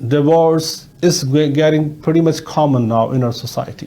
divorce is getting pretty much common now in our society।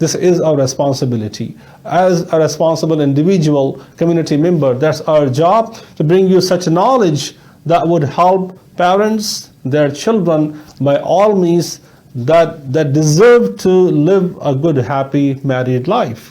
This is our responsibility as a responsible individual community member. That's our job, to bring you such knowledge that would help parents, their children, by all means, that deserve to live a good, happy married life.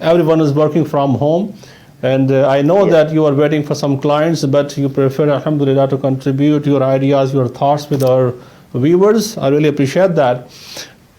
everyone is working from home, and I know that you are waiting for some clients, but you prefer, alhamdulillah, to contribute your ideas, your thoughts with our viewers. I really appreciate that.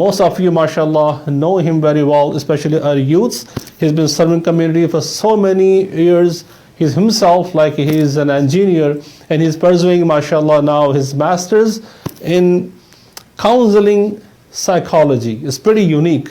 Most of you, mashallah, know him very well, especially our youths. He's been serving community for so many years. He's himself, like he is an engineer, and he's pursuing, mashallah, now his master's in counseling psychology. It's pretty unique.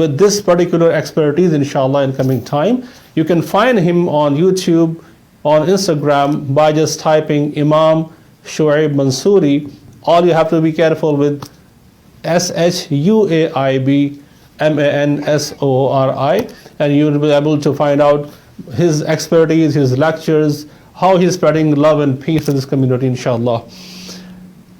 with this particular expertise inshallah in coming time. You can find him on YouTube, on Instagram by just typing Imam Shuaib Mansouri. All you have to be careful with SHUAIB MANSORI, and you will be able to find out his expertise, his lectures, how he is spreading love and peace in this community inshallah.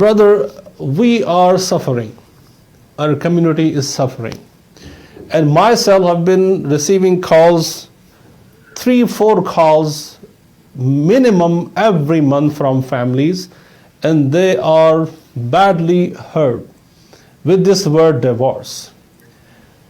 brother, we are suffering, our community is suffering, and myself have been receiving calls, 3-4 calls minimum every month from families, and they are badly hurt with this word divorce.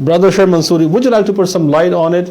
brother Shuaib Mansouri, would you like to put some light on it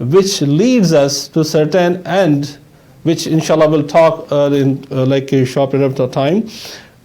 which leads us to certain end, which inshallah we'll talk in like a short period of time.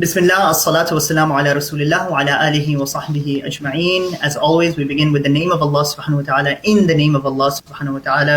Bismillah, as-salatu was-salamu ala rasulillah wa ala alihi wa sahbihi ajma'een. As always, we begin with the name of Allah subhanahu wa ta'ala, in the name of Allah subhanahu wa ta'ala,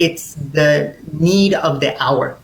it's the need of the hour,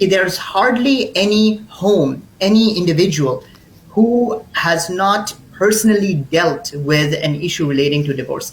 There's hardly any home, any individual who has not personally dealt with an issue relating to divorce.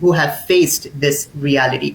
who have faced this reality.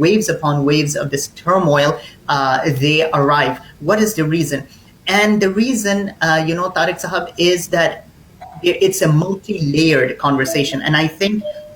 waves upon waves of this turmoil they arrive. What is the reason? And the reason, Tariq Sahab, is that it's a multi-layered conversation, and I think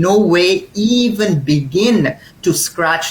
no way even begin to scratch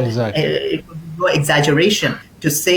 it would be no exaggeration to say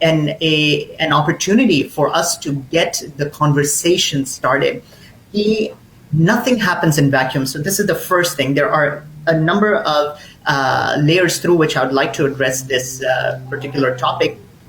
an opportunity for us to get the conversation started. Nothing happens in vacuum. So this is the first thing. There are a number of layers through which I would like to address this particular topic.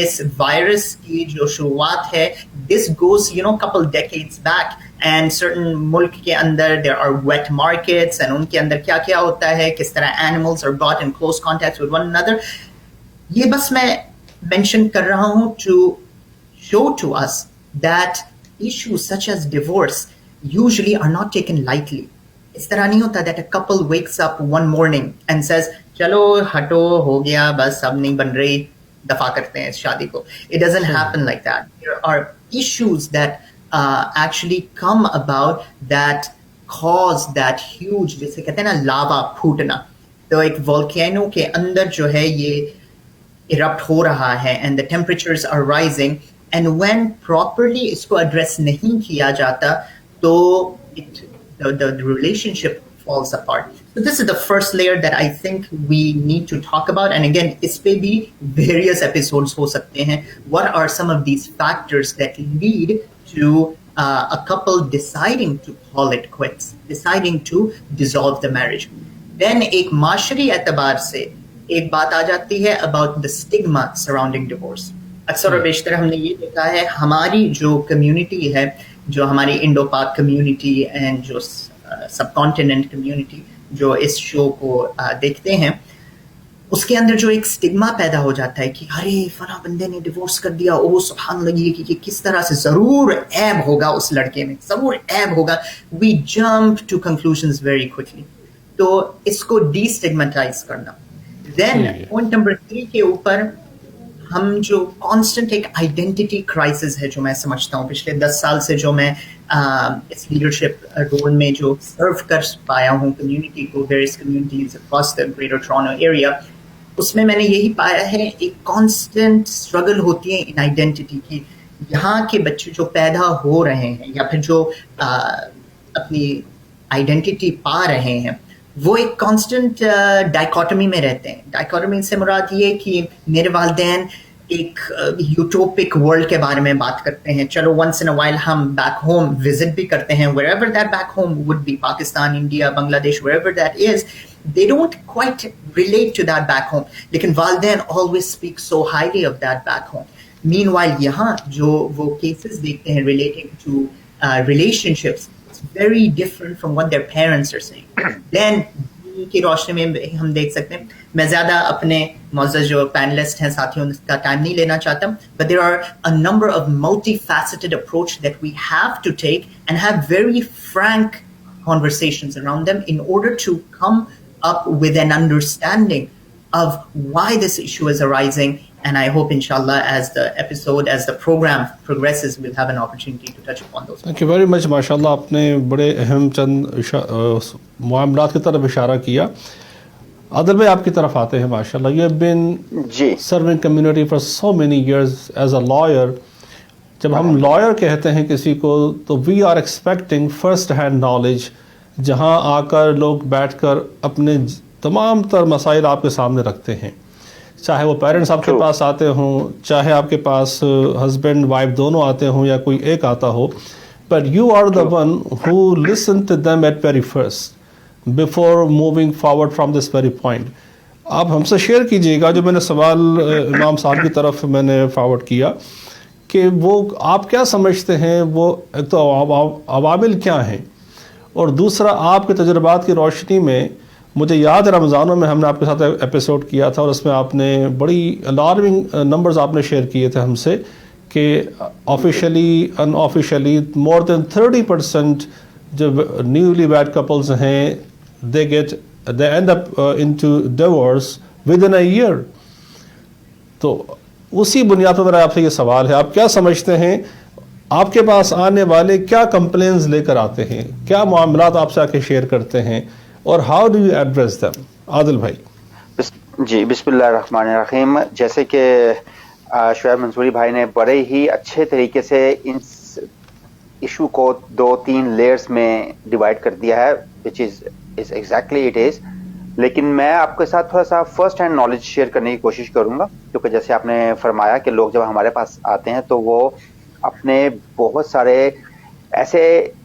اس virus کی جو شروعات ہے this goes couple decades back and certain ملک کے اندر there are wet markets and ان کے اندر کیا کیا ہوتا ہے, کس طرح animals are brought in close contact with one another. یہ بس میں mention کر رہا ہوں to show to us that issues such as divorce usually are not taken lightly. اس طرح نہیں ہوتا that a couple wakes up one morning and says چلو ہٹو ہو گیا بس اب نہیں بن رہی دفاع کرتے ہیں اس شادی کو. It doesn't happen like that. There are issues that actually come about that cause that huge, جیسے کہتے ہیں نا لاوا پھوٹنا, تو ایک volcano کے اندر جو ہے یہ erupt ہو رہا ہے and the temperatures are rising and when properly اس کو address نہیں کیا جاتا تو the relationship falls apart. So this is the first layer that I think we need to talk about. And again, اس پہ بھی various episodes ہو سکتے ہیں. What are some of these factors that lead to a couple deciding to call it quits, deciding to dissolve the marriage? Then ایک معاشری اعتبار سے ایک بات آ جاتی ہے about the stigma surrounding divorce. اکثر و بیشتر ہم نے یہ دیکھا ہے ہماری جو کمیونٹی ہے, جو ہماری انڈو پاک کمیونٹی اینڈ جو سب کانٹیننٹ کمیونٹی جو اس شو کو دیکھتے ہیں, اس کے اندر جو ایک سٹگما پیدا ہو جاتا ہے کہ ارے فلاں بندے نے ڈیورس کر دیا, او سبحان اللہ, یہ کس طرح سے ضرور عیب ہوگا اس لڑکے میں, ضرور عیب ہوگا. We jump to conclusions very quickly. تو اس کو ڈی اسٹگمیٹائز کرنا. دین پوائنٹ نمبر 3 کے اوپر ہم جو کانسٹنٹ ایک آئیڈینٹی کرائسس ہے جو میں سمجھتا ہوں پچھلے 10 سال سے جو میں اس لیڈرشپ رول میں جو سرو کر پایا ہوں کمیونٹی کو, various communities across the greater Toronto area, اس میں نے یہی پایا ہے ایک کانسٹنٹ اسٹرگل ہوتی ہے ان آئیڈینٹی کی. یہاں کے بچے جو پیدا ہو رہے ہیں یا پھر جو اپنی آئیڈینٹی پا رہے ہیں وہ ایک کانسٹنٹ ڈائکوٹمی میں رہتے ہیں. ڈائکوٹمی سے مراد یہ کہ میرے والدین ایک یوٹوپک ورلڈ کے بارے میں بات کرتے ہیں, چلو ونس ان اے وائل ہم بیک ہوم وزٹ بھی کرتے ہیں, wherever that back home would be, Pakistan, India, Bangladesh, wherever that is, they don't quite relate to that back home. لیکن والدین always speak so highly of that back home. Meanwhile یہاں جو وہ cases دیکھتے ہیں relating to relationships, it's very different from what their parents are saying. Then کی روشنی میں ہم دیکھ سکتے ہیں, میں زیادہ اپنے معزز جو پینلسٹ ہیں ساتھیوں کا ٹائم نہیں لینا چاہتا, but there are a number of multifaceted approach that we have to take and have very frank conversations around them in order to come up with an understanding of why this issue is arising. And I hope inshallah as the episode, as the program progresses, we'll have an opportunity to touch upon those. Thank you very much. ماشاءاللہ آپ نے بڑے اہم چند معاملات کی طرف اشارہ کیا. عادل بھائی آپ کی طرف آتے ہیں. ماشاءاللہ you have been serving community for so many years as a lawyer. جب ہم lawyer کہتے ہیں کسی کو تو we are expecting first hand knowledge, جہاں آ کر لوگ بیٹھ کر اپنے تمام تر مسائل آپ کے سامنے رکھتے ہیں, چاہے وہ پیرنٹس آپ کے پاس آتے ہوں, چاہے آپ کے پاس ہسبینڈ وائف دونوں آتے ہوں یا کوئی ایک آتا ہو, but you are the one who listen to them at very first before moving forward from this very point. آپ ہم سے شیئر کیجیے گا جو میں نے سوال امام صاحب کی طرف میں نے فارورڈ کیا کہ وہ آپ کیا سمجھتے ہیں, وہ ایک تو عوامل کیا ہیں, اور دوسرا آپ کے تجربات کی روشنی میں مجھے یاد ہے رمضانوں میں ہم نے آپ کے ساتھ ایپیسوڈ کیا تھا اور اس میں آپ نے بڑی الارمنگ نمبرز آپ نے شیئر کیے تھے ہم سے کہ آفیشلی ان آفیشلی مور دین 30% جو نیولی ویڈ کپلز ہیں they end up into divorce within a year. تو اسی بنیاد پر میرا آپ سے یہ سوال ہے, آپ کیا سمجھتے ہیں آپ کے پاس آنے والے کیا کمپلینز لے کر آتے ہیں, کیا معاملات آپ سے آ کے شیئر کرتے ہیں, اور how do you address them? Adil bhai. جی بسم اللہ الرحمن الرحیم. جیسے کہ شعیب منصوری بھائی نے بڑے ہی اچھے طریقے سے اس ایشو کو 2-3 لیئرز میں ڈیوائڈ کر دیا ہے, which is exactly it is. لیکن میں آپ کے ساتھ تھوڑا سا فرسٹ ہینڈ نالج شیئر کرنے کی کوشش کروں گا, کیونکہ جیسے آپ نے فرمایا کہ لوگ جب ہمارے پاس آتے ہیں تو وہ اپنے بہت سارے ایسے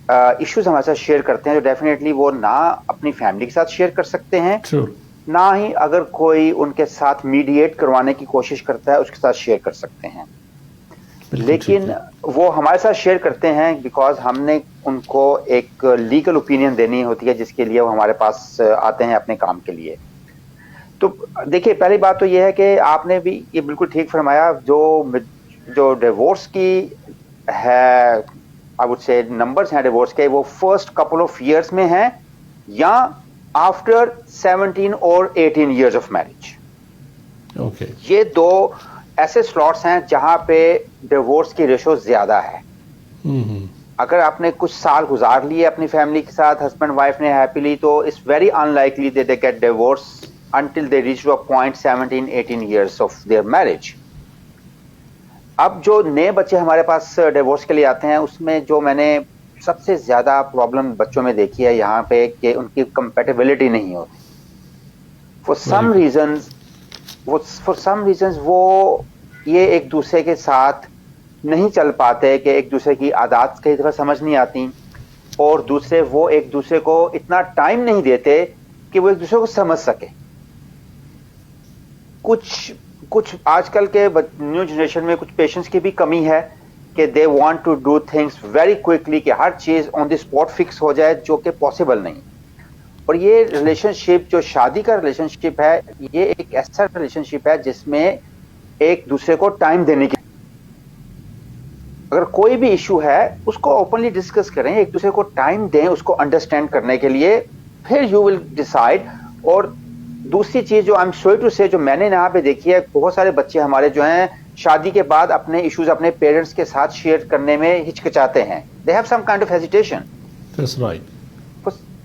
ایشوز ہمارے ساتھ شیئر کرتے ہیں جو ڈیفینیٹلی وہ نہ اپنی فیملی کے ساتھ شیئر کر سکتے ہیں نہ ہی اگر کوئی ان کے ساتھ میڈیٹ کروانے کی کوشش کرتا ہے اس کے ساتھ شیئر کر سکتے ہیں. لیکن وہ ہمارے ساتھ شیئر کرتے ہیں بیکاز ہم نے ان کو ایک لیگل اوپینین دینی ہوتی ہے جس کے لیے وہ ہمارے پاس آتے ہیں اپنے کام کے لیے. تو دیکھیے پہلی بات تو یہ ہے کہ آپ نے بھی یہ بالکل ٹھیک فرمایا, جو ڈیورس کی ہے آئی وڈ سے نمبرز ہیں ڈیورس کے, وہ فرسٹ کپل آف ایئرس میں ہیں یا آفٹر 17 اور 18 ایئرز آف میرج. یہ دو ایسے سلاٹس ہیں جہاں پہ ڈیورس کی ریشو زیادہ ہے. اگر آپ نے کچھ سال گزار لیے اپنی فیملی کے ساتھ, ہسبینڈ وائف نے ہیپیلی, تو it's very unlikely that they get divorce until they reach to a point 17-18 years of their marriage. اب جو نئے بچے ہمارے پاس ڈیورس کے لیے آتے ہیں اس میں جو میں نے سب سے زیادہ پرابلم بچوں میں دیکھی ہے یہاں پہ کہ ان کی کمپیٹیبلٹی نہیں ہوتی. for some reasons وہ یہ ایک دوسرے کے ساتھ نہیں چل پاتے کہ ایک دوسرے کی عادات کئی دفعہ سمجھ نہیں آتی, اور دوسرے وہ ایک دوسرے کو اتنا ٹائم نہیں دیتے کہ وہ ایک دوسرے کو سمجھ سکے. کچھ آج کل کے نیو جنریشن میں کچھ پیشنس کی بھی کمی ہے کہ they want to do things very quickly, کہ ہر چیز آن دی اسپاٹ فکس ہو جائے, جو کہ پاسبل نہیں. اور یہ ریلیشن شپ جو شادی کا ریلیشن شپ ہے یہ ایک ایسا ریلیشن شپ ہے جس میں ایک دوسرے کو ٹائم دینے کی, اگر کوئی بھی ایشو ہے اس کو اوپنلی ڈسکس کریں, ایک دوسرے کو ٹائم دیں اس کو انڈرسٹینڈ کرنے کے لیے, پھر یو ول ڈیسائڈ. اور دوسری چیز جو آئی ایم سوری ٹو سے جو میں نے یہاں پہ دیکھی ہے, بہت سارے بچے ہمارے جو ہیں شادی کے بعد اپنے ایشوز اپنے پیرنٹس کے ساتھ شیئر کرنے میں ہچکچاتے ہیں. They have some kind of hesitation. That's right.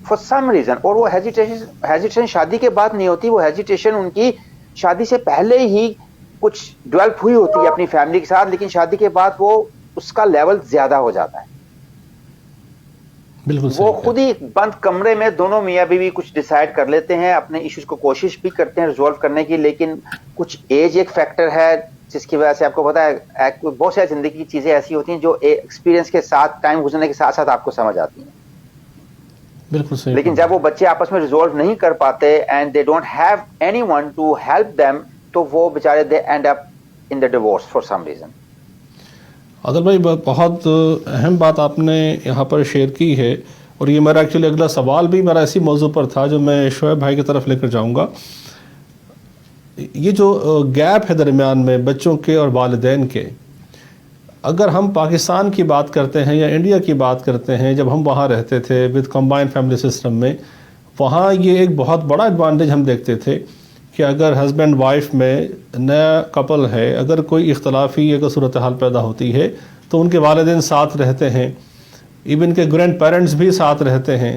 For some reason. اور وہ ہیزیٹیشن شادی کے بعد نہیں ہوتی, وہ ہیزیٹیشن ان کی شادی سے پہلے ہی کچھ ڈیولپ ہوئی ہوتی ہے اپنی فیملی کے ساتھ, لیکن شادی کے بعد وہ اس کا لیول زیادہ ہو جاتا ہے. بالکل وہ خود ہی بند کمرے میں دونوں میاں بیوی کچھ ڈیسائیڈ کر لیتے ہیں, اپنے ایشوز کو کوشش بھی کرتے ہیں ریزالو کرنے کی, لیکن کچھ ایج ایک فیکٹر ہے جس کی وجہ سے آپ کو پتا ہے بہت ساری زندگی کی چیزیں ایسی ہوتی ہیں جو ایکسپیرینس کے ساتھ ٹائم گزرنے کے ساتھ ساتھ آپ کو سمجھ آتی ہیں. بالکل صحیح. لیکن جب وہ بچے آپس میں ریزالو نہیں کر پاتے and they don't have any one to help them, تو وہ بیچارے they end up in the divorce for some reason. Adil bhai بہت اہم بات آپ نے یہاں پر شیئر کی ہے, اور یہ میرا ایکچولی اگلا سوال بھی میرا اسی موضوع پر تھا جو میں شعیب بھائی کی طرف لے کر جاؤں گا. یہ جو گیپ ہے درمیان میں بچوں کے اور والدین کے, اگر ہم پاکستان کی بات کرتے ہیں یا انڈیا کی بات کرتے ہیں, جب ہم وہاں رہتے تھے وتھ کمبائنڈ فیملی سسٹم میں, وہاں یہ ایک بہت بڑا ایڈوانٹیج ہم دیکھتے تھے کہ اگر ہسبینڈ وائف میں نیا کپل ہے, اگر کوئی اختلافی اگر صورتحال پیدا ہوتی ہے تو ان کے والدین ساتھ رہتے ہیں, ایون کے گرینڈ پیرنٹس بھی ساتھ رہتے ہیں,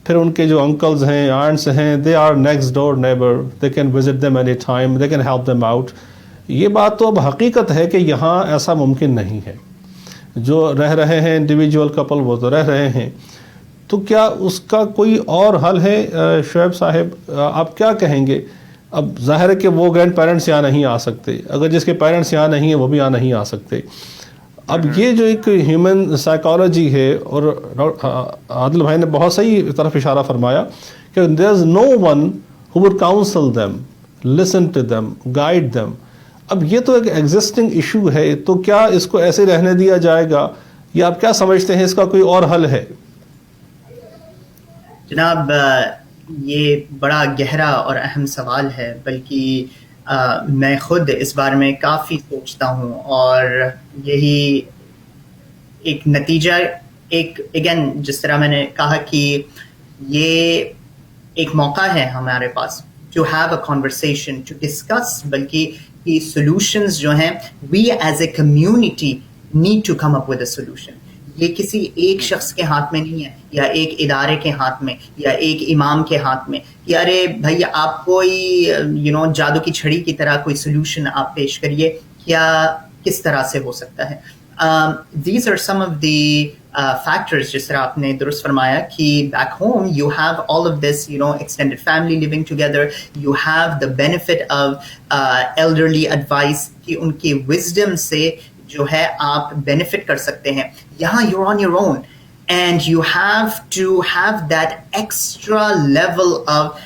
پھر ان کے جو انکلز ہیں آنٹس ہیں they are next door neighbour, they can visit them any time, they can help them out. یہ بات تو اب حقیقت ہے کہ یہاں ایسا ممکن نہیں ہے. جو رہ رہے ہیں انڈیویجول کپل وہ تو رہ رہے ہیں, تو کیا اس کا کوئی اور حل ہے؟ شعیب صاحب آپ کیا کہیں گے؟ اب ظاہر ہے کہ وہ گرینڈ پیرنٹس یہاں نہیں آ سکتے, اگر جس کے پیرنٹس یہاں نہیں ہیں وہ بھی یہاں نہیں آ سکتے. اب یہ جو ایک ہیومن سائیکالوجی ہے, اور عادل بھائی نے بہت صحیح طرف اشارہ فرمایا کہ there is no one who would counsel them, listen to them, guide them. اب یہ تو ایک ایگزسٹنگ ایشو ہے, تو کیا اس کو ایسے رہنے دیا جائے گا, یا آپ کیا سمجھتے ہیں اس کا کوئی اور حل ہے؟ جناب یہ بڑا گہرا اور اہم سوال ہے, بلکہ میں خود اس بارے میں کافی سوچتا ہوں, اور یہی ایک نتیجہ اگین جس طرح میں نے کہا کہ یہ ایک موقع ہے ہمارے پاس to have a conversation to discuss, بلکہ کہ سولوشنز جو ہیں we as a community need to come up with a solution. یہ کسی ایک شخص کے ہاتھ میں نہیں ہے, یا ایک ادارے کے ہاتھ میں, یا ایک امام کے ہاتھ میں کہ ارے بھائی آپ کوئی جادو کی چھڑی کی طرح کوئی سولوشن آپ پیش کریے, کیا کس طرح سے ہو سکتا ہے. These are some of the factors, جس طرح آپ نے درست فرمایا کہ back home you have all of this extended family living together, you have the benefit of elderly advice کہ ان کی wisdom سے جو ہے آپ benefit کر سکتے ہیں. یہاں you're on your own and you have to have that extra level of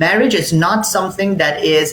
marriage is not something that is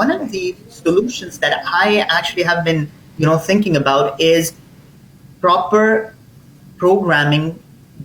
one of the solutions that I actually have been thinking about is proper programming,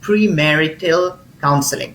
premarital counseling.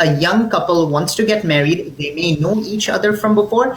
a young couple wants to get married, they may know each other from before,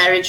marriage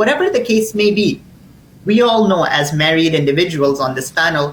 whatever the case may be. We all know as married individuals on this panel,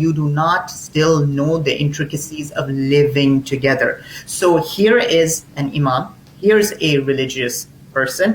you do not still know the intricacies of living together. So here is an imam, here's a religious person.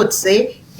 would say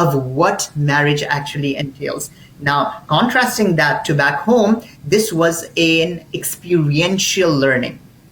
of what marriage actually entails. Now, contrasting that to back home, this was an experiential learning.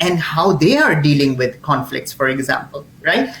and how they are dealing with conflicts, for example, right?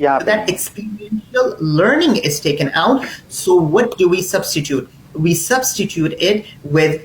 Yeah. So that experiential learning is taken out. So what do we substitute? We substitute it with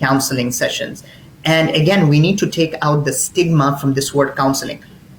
counseling sessions. And again, we need to take out the stigma from this word counseling.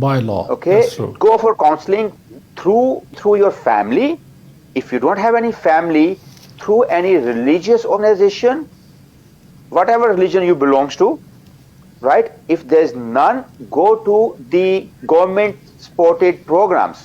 by law. Okay, go for counseling through your family. If you don't have any family, through any religious organization, whatever religion you belongs to, right? If there's none, go to the government supported programs,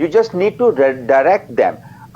You just need to direct them.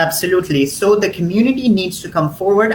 Absolutely. So the community needs to come forward.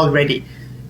already,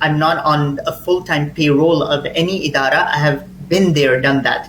I'm not on a full-time payroll of any idara. I have been there, done that,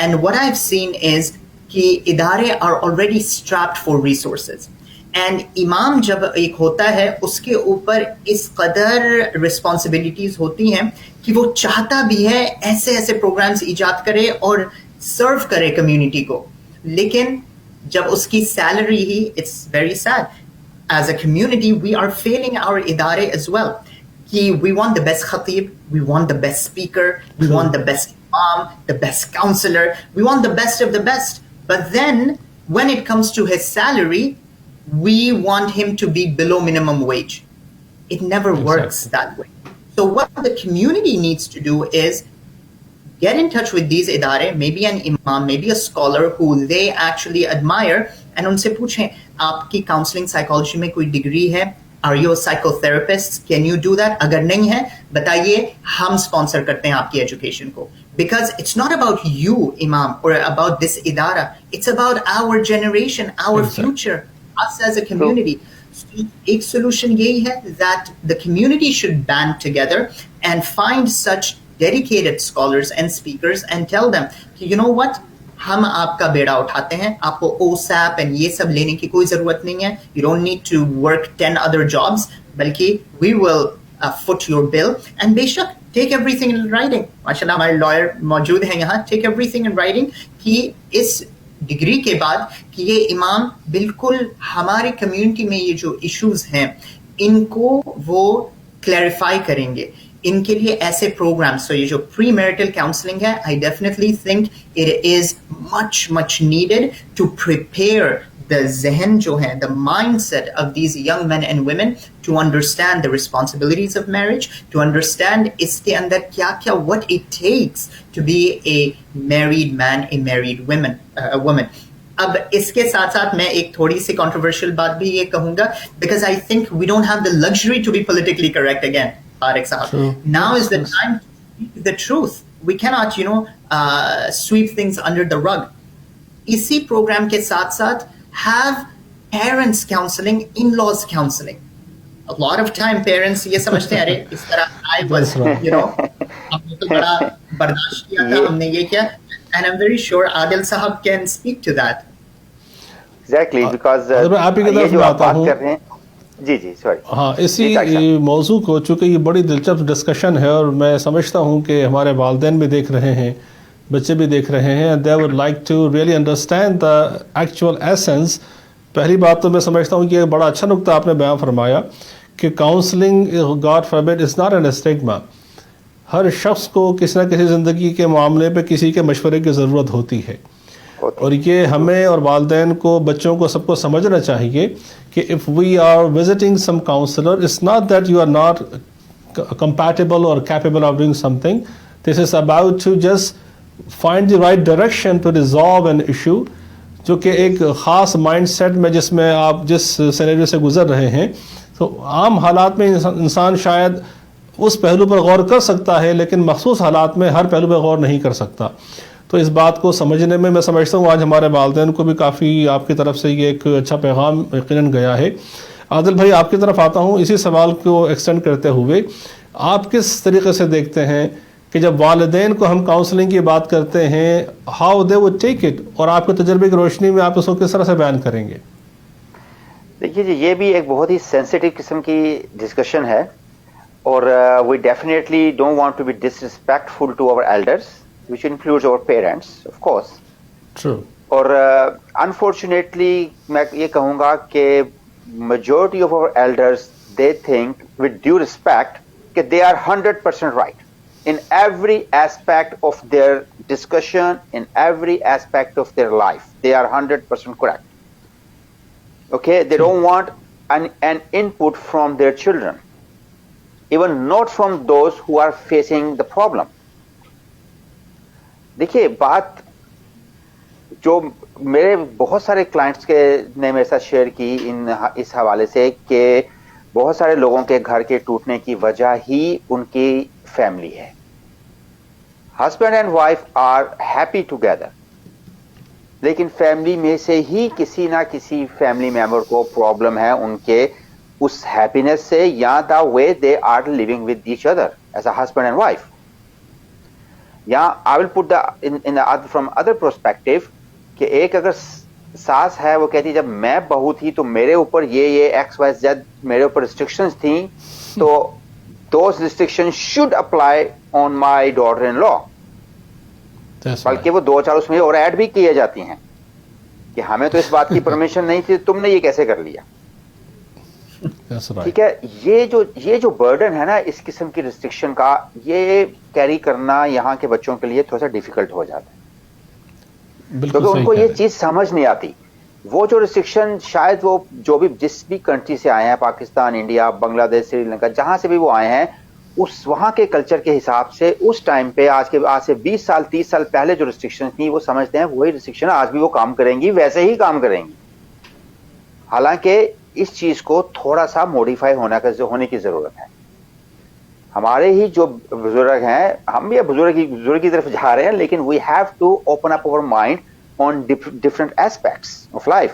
And what I've seen is کہ ادارے are already strapped for resources. And امام جب ایک ہوتا ہے اس کے اوپر اس قدر رسپانسبلٹیز ہوتی ہیں کہ وہ چاہتا بھی ہے ایسے ایسے پروگرامز ایجاد کرے اور سرو کرے کمیونٹی کو, لیکن جب اس کی سیلری ہی, it's very sad, as a community we are feeling our ادارے ایز ویل, کہ وی وانٹ دا بیسٹ خطیب, we want the best speaker, we want the best امام, the best counsellor, we want the best of the best, but then when it comes to his salary, we want him to be below minimum wage. It never works that way. So what the community needs to do is get in touch with these idare, maybe an imam, maybe a scholar who they actually admire, and unse puchein, aapki counseling psychology mein koi degree hai? Are you a psychotherapist? Can you do that? Agar nahi hai, bataiye, hum sponsor karte hain aapki education ko. Because it's not about you, imam, or about this idara. It's about our generation, our future, us as a community. So, ek solution yehi hai that the community should band together and find such dedicated scholars and speakers and tell them, you know what? ہم آپ کا بیڑا اٹھاتے ہیں, آپ کو OSAP and یہ سب لینے کی کوئی ضرورت نہیں ہے, you don't need to work 10 other jobs, بلکہ we will fit your bill, and بے شک take everything in writing. ماشاء اللہ ہمارے لائر موجود ہیں یہاں, take everything in writing کہ اس ڈگری کے بعد کہ یہ امام بالکل ہمارے کمیونٹی میں یہ جو ایشوز ہیں ان کو وہ کلیریفائی کریں گے. ان کے لیے ایسے پروگرامس, تو یہ جو پری میرٹل کاؤنسلنگ ہے, I definitely think it is much needed to prepare the ذہن جو ہے, the mindset of these young men and women to understand the responsibilities of marriage, to understand اس کے اندر کیا کیا what it takes to be a married man, a married woman. اب اس کے ساتھ ساتھ میں ایک تھوڑی سی کنٹروورشل بات بھی یہ کہوں گا, because I think we don't have the luxury to be politically correct again. Tariq Sahab. Now is the time to speak the truth. We cannot, sweep things under the rug. Isi program ke saath saath have parents counseling, in-laws counseling. A lot of time parents ye samajhte hain, arey is tarah I was, humne to bada bardasht kiya tha, humne ye kiya, and I'm very sure Adil Sahab can speak to that. Exactly, because آپ ہی کی طرف آتا ہوں. جی sorry, ہاں اسی موضوع کو, چونکہ یہ بڑی دلچسپ ڈسکشن ہے اور میں سمجھتا ہوں کہ ہمارے والدین بھی دیکھ رہے ہیں, بچے بھی دیکھ رہے ہیں, they would like to really understand the actual essence. پہلی بات تو میں سمجھتا ہوں کہ ایک بڑا اچھا نقطہ آپ نے بیان فرمایا کہ counselling, God forbid, is not an stigma. ہر شخص کو کسی نہ کسی زندگی کے معاملے پہ کسی کے مشورے کی ضرورت ہوتی ہے, اور یہ ہمیں اور والدین کو, بچوں کو, سب کو سمجھنا چاہیے کہ if we are visiting some counselor, it's not that you are not compatible or capable of doing something. This is about to just find the right direction to resolve an issue, جو کہ ایک خاص mind set میں جس میں آپ جس scenario سے گزر رہے ہیں. تو عام حالات میں انسان شاید اس پہلو پر غور کر سکتا ہے, لیکن مخصوص حالات میں ہر پہلو پر غور نہیں کر سکتا. تو اس بات کو سمجھنے میں سمجھتا ہوں آج ہمارے والدین کو بھی کافی آپ کی طرف سے یہ ایک اچھا پیغام یقیناً گیا ہے. عادل بھائی آپ کی طرف آتا ہوں اسی سوال کو ایکسٹینڈ کرتے ہوئے. آپ کس طریقے سے دیکھتے ہیں کہ جب والدین کو ہم کاؤنسلنگ کی بات کرتے ہیں, how they would take it, اور آپ کے تجربے کی روشنی میں آپ اس کو کس طرح سے بیان کریں گے؟ دیکھیے جی, یہ بھی ایک بہت ہی سینسٹیو قسم کی ڈسکشن ہے, اور we definitely don't want to be disrespectful to our elders, which includes our parents, of course. True. اور unfortunately میں یہ کہوں گا کہ majority of our elders, they think with due respect کہ they are 100% right in every aspect of their discussion, in every aspect of their life. They are 100% correct. Okay, they don't want an input from their children, even not from those who are facing the problem. دیکھیے بات جو میرے بہت سارے clients کے نے میرے ساتھ شیئر کی اس حوالے سے کہ بہت سارے لوگوں کے گھر کے ٹوٹنے کی وجہ ہی ان کی فیملی ہے. Husband and wife are happy together, لیکن فیملی میں سے ہی کسی نہ کسی فیملی ممبر کو پرابلم ہے ان کے اس ہیپینس سے, یا the way they are living with each other as a husband and wife. یا I will put from other perspective کہ ایک اگر ساس ہے وہ کہتی جب میں بہو تھی تو میرے اوپر یہ XYZ میرے اوپر ریسٹرکشنز تھیں, تو those restriction should apply on my daughter in law, بلکہ وہ 2-4 اس میں اور ایڈ بھی کیے جاتی ہیں کہ ہمیں تو اس بات کی پرمیشن نہیں تھی, تم نے یہ کیسے کر لیا. ٹھیک ہے, یہ جو برڈن ہے نا اس قسم کی ریسٹرکشن کا, یہ کیری کرنا یہاں کے بچوں کے لیے تھوڑا سا ڈیفیکلٹ ہو جاتا ہے, کیونکہ ان کو یہ چیز سمجھ نہیں آتی. وہ جو ریسٹرکشن شاید وہ جو بھی جس بھی کنٹری سے آئے ہیں, پاکستان, انڈیا, بنگلہ دیش, سری لنکا, جہاں سے بھی وہ آئے ہیں, اس وہاں کے کلچر کے حساب سے اس ٹائم پہ آج سے 20 سال 30 سال پہلے جو ریسٹرکشن تھیں وہ سمجھتے ہیں وہی ریسٹرکشن آج بھی وہ کام کریں گی, ویسے ہی کام کریں گی. حالانکہ اس چیز کو تھوڑا سا موڈیفائی ہونے کی ضرورت ہے. ہمارے ہی جو بزرگ ہیں, ہم بھی بزرگ کی طرف جا رہے ہیں, لیکن we have to open up our mind on different aspects of life.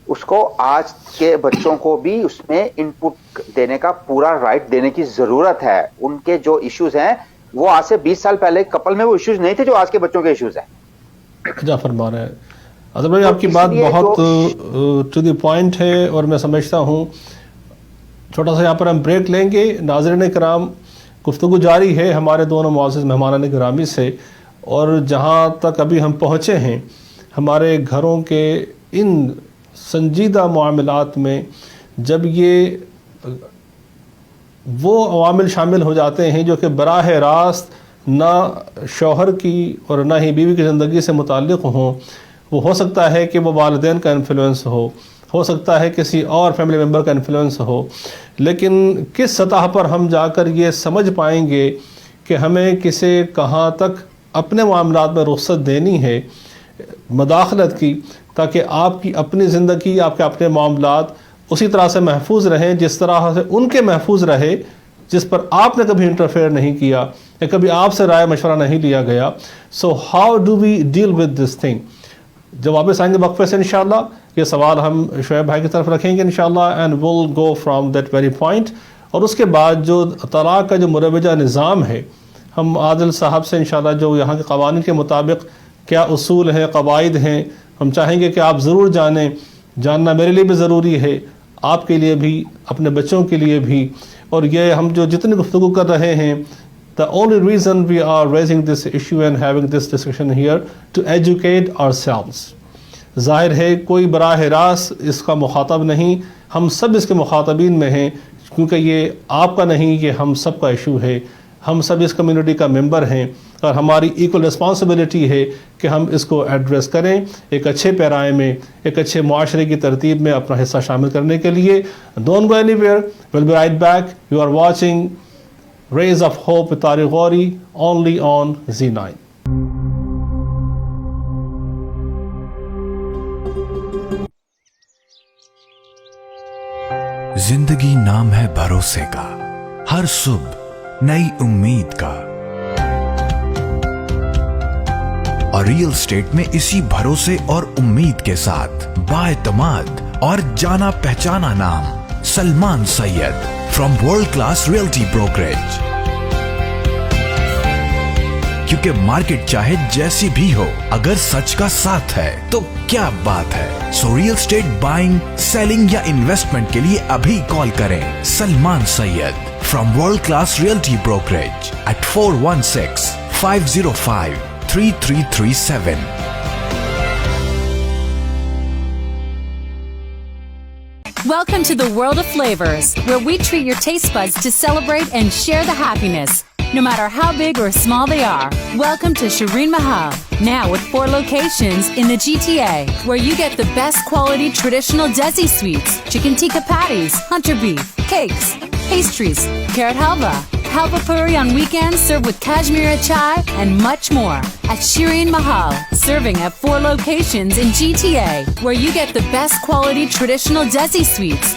اس کو آج کے بچوں کو بھی اس میں ان پٹ دینے کا پورا رائٹ دینے کی ضرورت ہے. ان کے جو ایشوز ہیں وہ آج سے 20 سال پہلے کپل میں وہ ایشوز نہیں تھے جو آج کے بچوں کے ایشوز ہیں. کیا فرما رہے ہیں اظہر بھائی, آپ کی بات بہت ٹو دی پوائنٹ ہے اور میں سمجھتا ہوں. چھوٹا سا یہاں پر ہم بریک لیں گے. ناظرین کرام, گفتگو جاری ہے ہمارے دونوں معزز مہمانان گرامی سے, اور جہاں تک ابھی ہم پہنچے ہیں ہمارے گھروں کے ان سنجیدہ معاملات میں جب یہ وہ عوامل شامل ہو جاتے ہیں جو کہ براہ راست نہ شوہر کی اور نہ ہی بیوی کی زندگی سے متعلق ہوں. وہ ہو سکتا ہے کہ وہ والدین کا انفلوئنس ہو سکتا ہے کسی اور فیملی ممبر کا انفلوئنس ہو, لیکن کس سطح پر ہم جا کر یہ سمجھ پائیں گے کہ ہمیں کسے کہاں تک اپنے معاملات میں رخصت دینی ہے مداخلت کی, تاکہ آپ کی اپنی زندگی, آپ کے اپنے معاملات اسی طرح سے محفوظ رہیں جس طرح سے ان کے محفوظ رہے جس پر آپ نے کبھی انٹرفیئر نہیں کیا یا کبھی آپ سے رائے مشورہ نہیں لیا گیا. So how do we deal with this thing. جب واپس آئیں گے وقفے سے انشاءاللہ یہ سوال ہم شعیب بھائی کی طرف رکھیں گے انشاءاللہ, and will go from that very point. اور اس کے بعد جو طلاق کا جو مروجہ نظام ہے, ہم عادل صاحب سے انشاءاللہ جو یہاں کے قوانین کے مطابق کیا اصول ہیں, قواعد ہیں, ہم چاہیں گے کہ آپ ضرور جانیں. جاننا میرے لیے بھی ضروری ہے, آپ کے لیے بھی, اپنے بچوں کے لیے بھی. اور یہ ہم جو جتنی گفتگو کر رہے ہیں, the only reason we are raising this issue and having this discussion here to educate ourselves. ظاہر ہے کوئی براہ راست اس کا مخاطب نہیں, ہم سب اس کے مخاطبین میں ہیں, کیونکہ یہ آپ کا نہیں, یہ ہم سب کا ایشو ہے. ہم سب اس کمیونٹی کا ممبر ہیں اور ہماری ایکول رسپانسبلٹی ہے کہ ہم اس کو ایڈریس کریں ایک اچھے پیرائے میں, ایک اچھے معاشرے کی ترتیب میں اپنا حصہ شامل کرنے کے لیے. Don't go anywhere, we'll be right back. You are watching Rays of Hope with Tariq Ghori only on Z9. زندگی نام ہے بھروسے کا, ہر صبح نئی امید کا, اور ریئل اسٹیٹ میں اسی بھروسے اور امید کے ساتھ بااعتماد اور جانا پہچانا نام Salman Syed from world class realty brokerage. کیونکہ مارکیٹ چاہے جیسی بھی ہو, اگر سچ کا ساتھ ہے تو کیا بات ہے. So real estate buying, selling یا انویسٹمنٹ کے لیے ابھی کال کریں Salman Syed from world class realty brokerage at 416-505-3337. Welcome to the world of flavors, where we treat your taste buds to celebrate and share the happiness, no matter how big or small they are. Welcome to Shireen Mahal, now with 4 locations in the GTA, where you get the best quality traditional Desi sweets, chicken tikka patties, hunter beef, cakes, pastries, carrot halva, halva puri on weekends served with Kashmiri chai, and much more. At Shireen Mahal, serving at 4 locations in GTA, where you get the best quality traditional Desi sweets.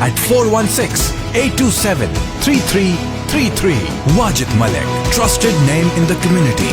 at 416-827-3333. Wajid Malik, trusted name in the community.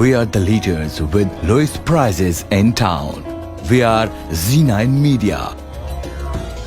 we are the leaders with lowest prices in town. We are Z9 Media.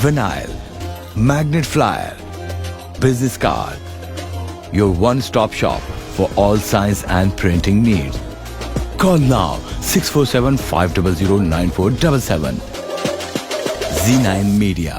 vinyl, magnet flyer, business card. Your one-stop shop for all science and printing needs. Call now 647-500-9477. Z9 Media.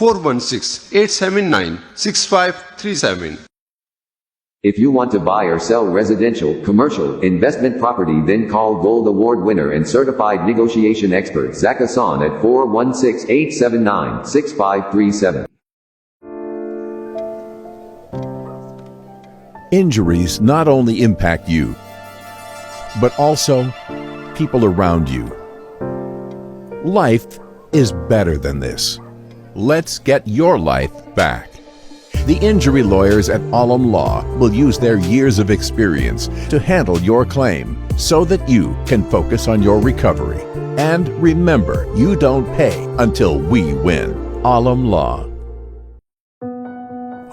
416-879-6537। If you want to buy or sell residential, commercial, investment property, then call Gold Award winner and certified negotiation expert Zak Hassan at 416-879-6537. Injuries not only impact you, but also people around you. Life is better than this. Let's get your life back. The injury lawyers at Alam Law will use their years of experience to handle your claim so that you can focus on your recovery. And remember, you don't pay until we win. Alam Law.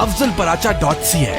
afzalparacha.ca।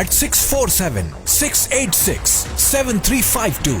at 647-686-7352।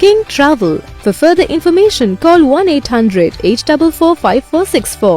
King Travel. For further information, call 1-800-844-5464.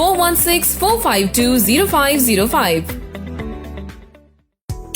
416-452-0505।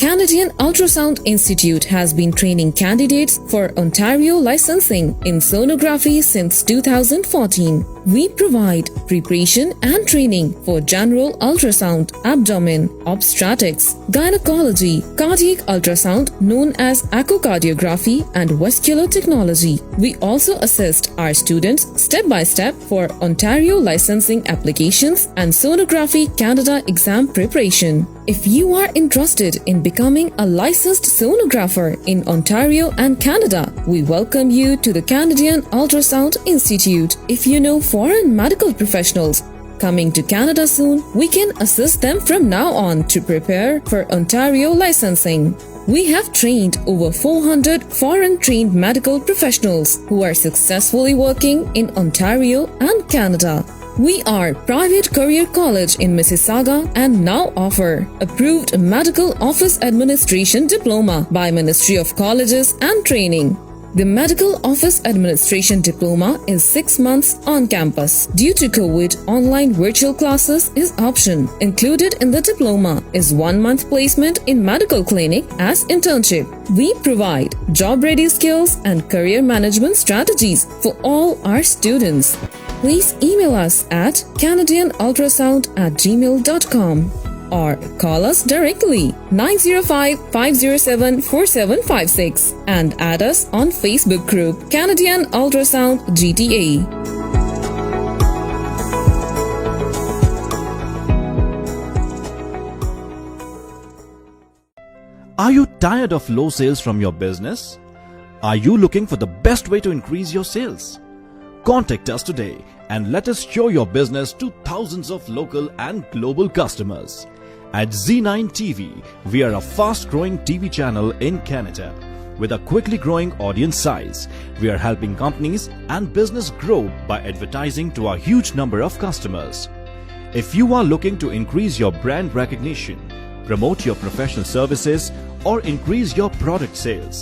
Canadian Ultrasound Institute has been training candidates for Ontario licensing in sonography since 2014. We provide preparation and training for general ultrasound, abdomen, obstetrics, gynecology, cardiac ultrasound known as echocardiography and vascular technology. We also assist our students step by step for Ontario licensing applications and Sonography Canada exam preparation. If you are interested in becoming a licensed sonographer in Ontario and Canada, we welcome you to the Canadian Ultrasound Institute. If you know foreign medical professionals coming to Canada soon, we can assist them from now on to prepare for Ontario licensing. We have trained over 400 foreign trained medical professionals who are successfully working in Ontario and Canada. We are private career college in Mississauga and now offer approved medical office administration diploma by Ministry of Colleges and Training. The medical office administration diploma is 6 months on campus. Due to COVID, online virtual classes is option. Included in the diploma is 1 month placement in medical clinic as internship. We provide job-ready skills and career management strategies for all our students. Please email us at canadianultrasound@gmail.com or call us directly 905-507-4756 and add us on Facebook group Canadian Ultrasound GTA. Are you tired of low sales from your business? Are you looking for the best way to increase your sales? Contact us today and let us show your business to thousands of local and global customers. At Z9 TV, we are a fast-growing TV channel in Canada. With a quickly growing audience size, we are helping companies and business grow by advertising to a huge number of customers. If you are looking to increase your brand recognition, promote your professional services, or increase your product sales,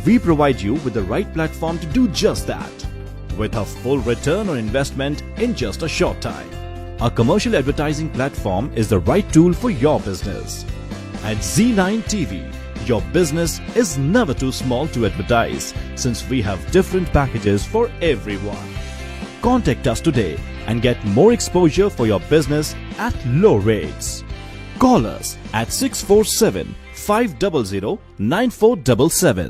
we provide you with the right platform to do just that, with a full return on investment in just a short time. A commercial advertising platform is the right tool for your business. At Z9 TV, your business is never too small to advertise, since we have different packages for everyone. Contact us today and get more exposure for your business at low rates. Call us at 647-500-9477.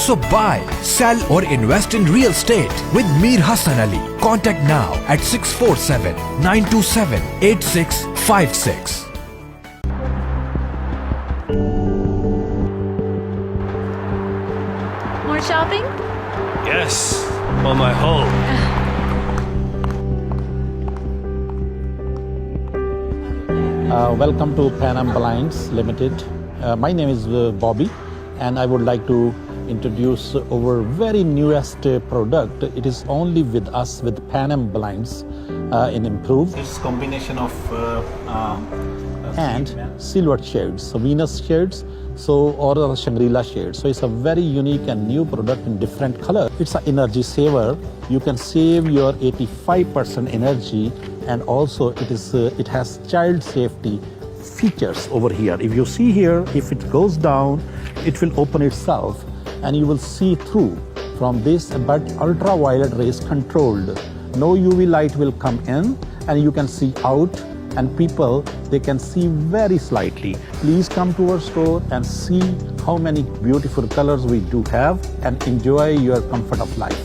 So buy, sell or invest in real estate with Mir Hassan Ali. Contact now at 647-927-8656. More shopping? Yes, on my home. Welcome to Pan Am Blinds Limited. My name is Bobby, and I would like to introduce our very newest product. It is only with us with Pan Am Blinds in improved. It's combination of and silver shades, so Venus shades, or Shangri-La shades. So it's a very unique and new product in different color. It's an energy saver. You can save your 85% energy, and also it has child safety features over here. If you see here, if it goes down, it will open itself, and you will see through from this, but ultraviolet rays controlled. No UV light will come in, and you can see out, and people, they can see very slightly. Please come to our store and see how many beautiful colors we do have, and enjoy your comfort of life.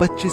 25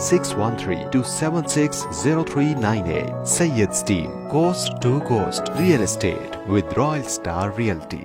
613-276-0398। Sayyid's Team, Coast to Coast Real Estate with Royal Star Realty.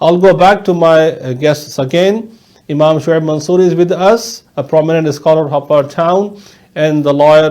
I'll go back to my guests again. Imam Shoaib Mansoori is with us, a prominent scholar of our town, and the lawyer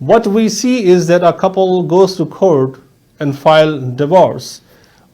What we see is that a couple goes to court and file divorce,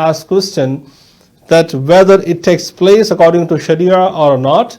asked question, that whether it takes place according to Sharia or not।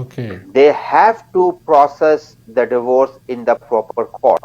Okay. They have to process the divorce in the proper court।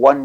1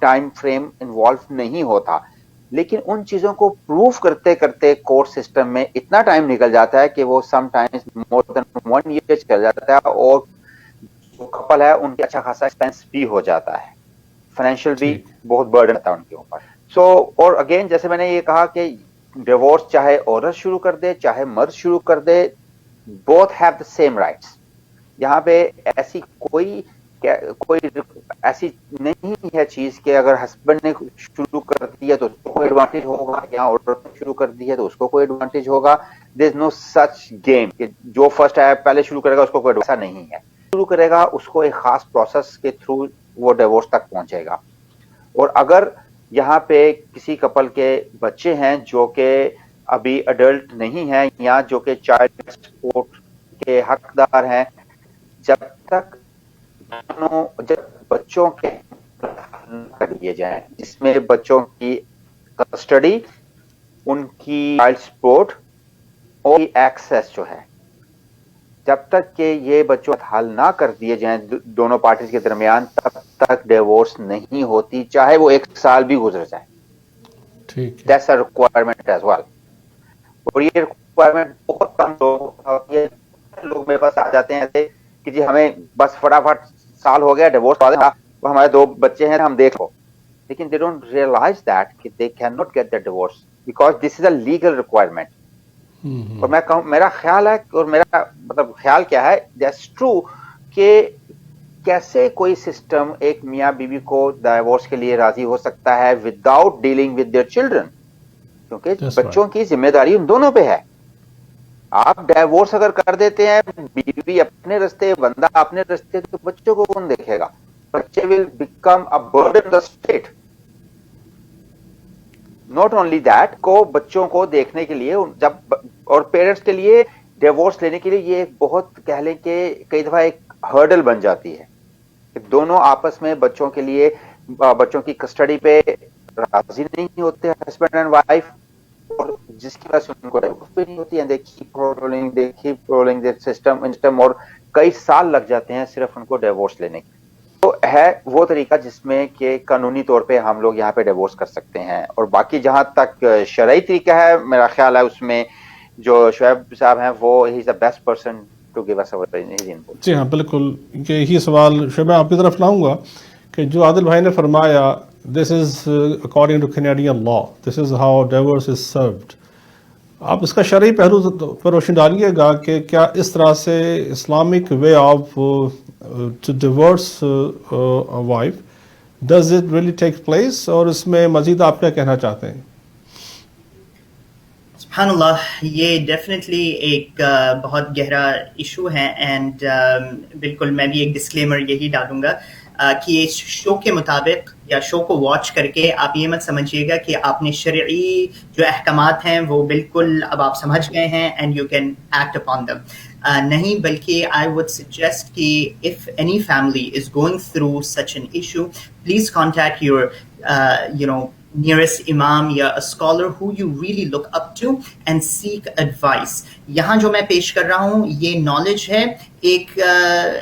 time frame involve نہیں ہوتا، لیکن ان چیزوں کو proof کرتے کرتے court system میں اتنا time نکل جاتا ہے کہ وہ سم ٹائمز مور دین 1 year چل جاتا ہے، اور جو کپل ہے ان کے اچھا خاصا ایکسپینس بھی ہو جاتا ہے، فائنینشیل بھی بہت برڈن ہوتا ہے ان کے اوپر. سو اور اگین جیسے میں نے یہ کہا کہ ڈیورس چاہے عورت شروع کر دے چاہے مرد شروع کر دے، both have the same rights. یہاں پہ ایسی کوئی ایسی نہیں ہے چیز کہ اگر ہسبینڈ نے شروع کر دی ہے تو اس کو کوئی ایڈوانٹیج ہوگا، یا عورت نے شروع کر دی ہے تو اس کو کوئی ایڈوانٹیج ہوگا. دیر از نو سچ گیم کہ جو فرسٹ ہے پہلے شروع کرے گا اس کو کوئی ایسا نہیں ہے. شروع کرے گا اس کو ایک خاص پروسیس کے تھرو وہ ڈیورس تک پہنچے گا. اور اگر یہاں پہ کسی کپل کے بچے ہیں جو کہ ابھی اڈلٹ نہیں ہیں یا جو کہ چائلڈ سپورٹ کے حقدار ہیں، جب تک بچوں کے کر دیے جائیں جس میں بچوں کی کسٹڈی، ان کی چائلڈ سپورٹ اور ایکسیس جو ہے، جب تک کہ یہ بچوں حل نہ کر دیے جائیں دونوں پارٹیز کے درمیان، تب تک ڈیورس نہیں ہوتی، چاہے وہ 1 سال بھی گزر جائے. That's a requirement as well. اور یہ ریکوائرمنٹ بہت کم لوگ میرے پاس آ جاتے ہیں ایسے کہ جی ہمیں بس فٹافٹ سال ہو گیا ڈیورس، وہ ہمارے 2 بچے ہیں ہم دیکھ لو، لیکن they don't realize that کہ they cannot get the divorce because this is a legal requirement. اور میں کہوں میرا خیال ہے، اور میرا مطلب خیال کیا ہے، that's true کہ کیسے کوئی سسٹم ایک میاں بیوی کو ڈائیورس کے لیے راضی ہو سکتا ہے without dealing with their children, کیونکہ بچوں کی ذمہ داری ان دونوں پہ ہے. آپ ڈائیورس اگر کر دیتے ہیں، بیوی اپنے رستے بندہ اپنے رستے، تو بچوں کو کون دیکھے گا؟ بچے will become a burden to the state. Not only that, کو بچوں کو دیکھنے کے لیے جب اور پیرنٹس کے لیے ڈیورس لینے کے لیے یہ ایک بہت کہہ لیں کہ کئی دفعہ ایک ہرڈل بن جاتی ہے کہ دونوں آپس میں بچوں کے لیے بچوں کی کسٹڈی پہ راضی نہیں ہوتے ہسبینڈ اینڈ وائف، اور جس کی وجہ سے ان کو ڈیورس بھی نہیں ہوتی ہے. they keep rolling the system اور کئی سال لگ جاتے ہیں صرف ان کو ڈیورس لینے کے. تو ہے وہ طریقہ جس میں کہ قانونی طور پہ ہم لوگ یہاں پہ ڈیورس کر سکتے ہیں. اور باقی جہاں تک شرعی طریقہ ہے، میرا خیال ہے اس میں جو شعیب صاحب ہیں وہ ہی is the best person to give us our input. جی ہاں بالکل، کہ یہی سوال شعیب میں آپ کی طرف لاؤں گا کہ جو عادل بھائی نے فرمایا this is according to Canadian law, this is how divorce is served. آپ اس کا شرعی پہلو پر روشنی ڈالیے گا کہ کیا اس طرح سے Islamic way of to divorce wife does it really take place, اور اس میں مزید آپ کیا کہنا چاہتے ہیں؟ سبحان اللہ، یہ ڈیفینیٹلی ایک بہت گہرا ایشو ہے، اینڈ بالکل میں بھی ایک ڈسکلیمر یہی ڈالوں گا کہ اس شو کے مطابق یا شو کو واچ کر کے آپ یہ مت سمجھیے گا کہ آپ نے شرعی جو احکامات ہیں وہ بالکل اب آپ سمجھ گئے ہیں and you can act upon them. نہیں، بلکہ آئی وڈ سجیسٹ کہ if any family is going through such an issue, please contact your nearest imam یا a scholar who you really look up to and seek advice. یہاں جو میں پیش کر رہا ہوں یہ نالج ہے ایک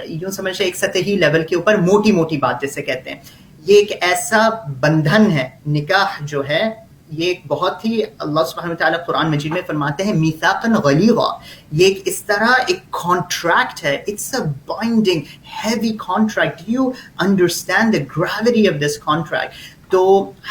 یوں سمجھے ایک سطحی لیول کے اوپر، موٹی موٹی بات جیسے کہتے ہیں. یہ ایک ایسا بندھن ہے، نکاح جو ہے یہ ایک بہت ہی، اللہ سبحانہ وتعالیٰ قرآن مجید میں فرماتے ہیں میثاقاً غلیظا، یہ ایک اس طرح ایک کانٹریکٹ ہے، it's a binding heavy contract. You understand the gravity of this contract. تو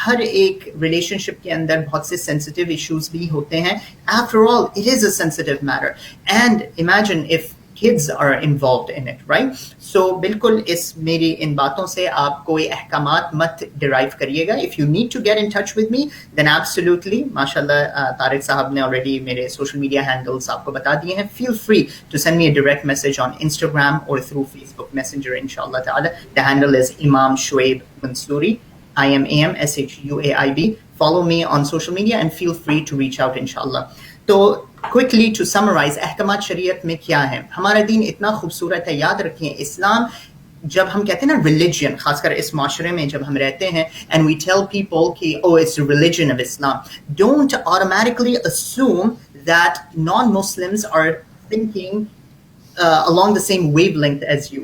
ہر ایک ریلیشن شپ کے اندر بہت سے سینسٹیو ایشوز بھی ہوتے ہیں. After all it is a sensitive matter, and imagine if kids are involved in it, right? So بالکل اس میری ان باتوں سے آپ کوئی احکامات مت ڈرائیو کریے گا. If you need to get in touch with me, then absolutely, ماشاءاللہ طارق صاحب نے already میرے سوشل میڈیا ہینڈلز آپ کو بتا دیے ہیں. Feel free to send me a direct message on Instagram or through Facebook Messenger, inshallah ta'ala. The handle is Imam Shuaib Mansouri, IMAMSHUAIB. Follow me on social media and feel free to reach out, inshallah. تو quickly to summarize احکامات شریعت میں کیا ہے. ہمارا دین اتنا خوبصورت ہے، یاد رکھیں اسلام جب ہم کہتے ہیں نا ریلیجن، خاص کر اس معاشرے میں جب ہم رہتے ہیں اینڈ وی ٹیل پیپل کہ oh it's religion of Islam, don't automatically assume that non Muslims are thinking along the same wavelength as you.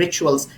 rituals.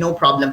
no problem.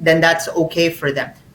then that's okay for them.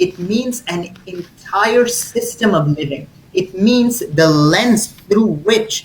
it means an entire system of living. It means the lens through which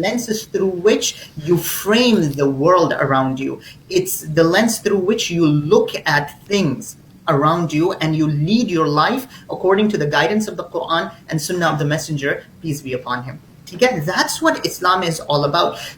lenses through which you frame the world around you. It's the lens through which you look at things around you and you lead your life according to the guidance of the Quran and Sunnah of the Messenger, peace be upon him. Okay? That's what Islam is all about.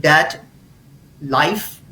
that life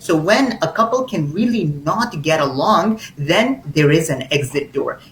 So when a couple can really not get along, then there is an exit door.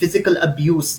physical abuse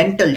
mental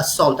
assault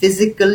Physical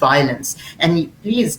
violence. And please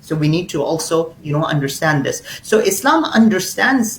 So we need to also, understand this. So Islam understands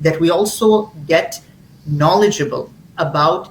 that we also get knowledgeable about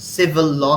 civil law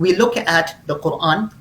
We look at the Quran.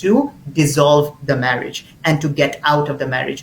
to dissolve the marriage and to get out of the marriage.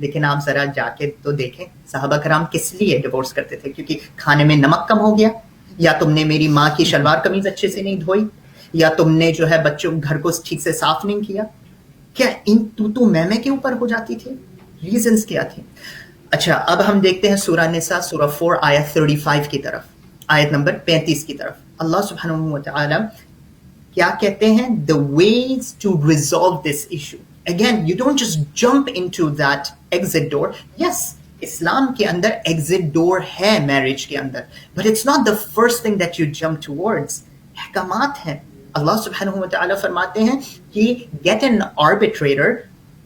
لیکن آپ ذرا جا کے تو دیکھیں صحابہ کرام کس لیے ڈیورس کرتے تھے؟ کیونکہ کھانے میں نمک کم ہو گیا, یا تم نے میری ماں کی شلوار قمیض اچھے سے نہیں دھوئی, یا تم نے جو ہے بچوں گھر کو ٹھیک سے صاف نہیں کیا. کیا ان تو میں کے اوپر ہو جاتی تھی؟ ریزنز کیا تھے؟ اچھا, اب ہم دیکھتے ہیں سورہ نساء سورہ 4 آیت 35 کی طرف, آیت نمبر 35 کی طرف. اللہ سبحانہ و تعالی کیا کہتے ہیں؟ The ways to resolve this issue. Again, you don't just jump into that exit door. Yes, اسلام کے اندر exit door ہے marriage کے اندر, but it's not the first thing that you jump towards. احکامات ہیں. اللہ سبحانہ و تعالی فرماتے ہیں کہ get an arbitrator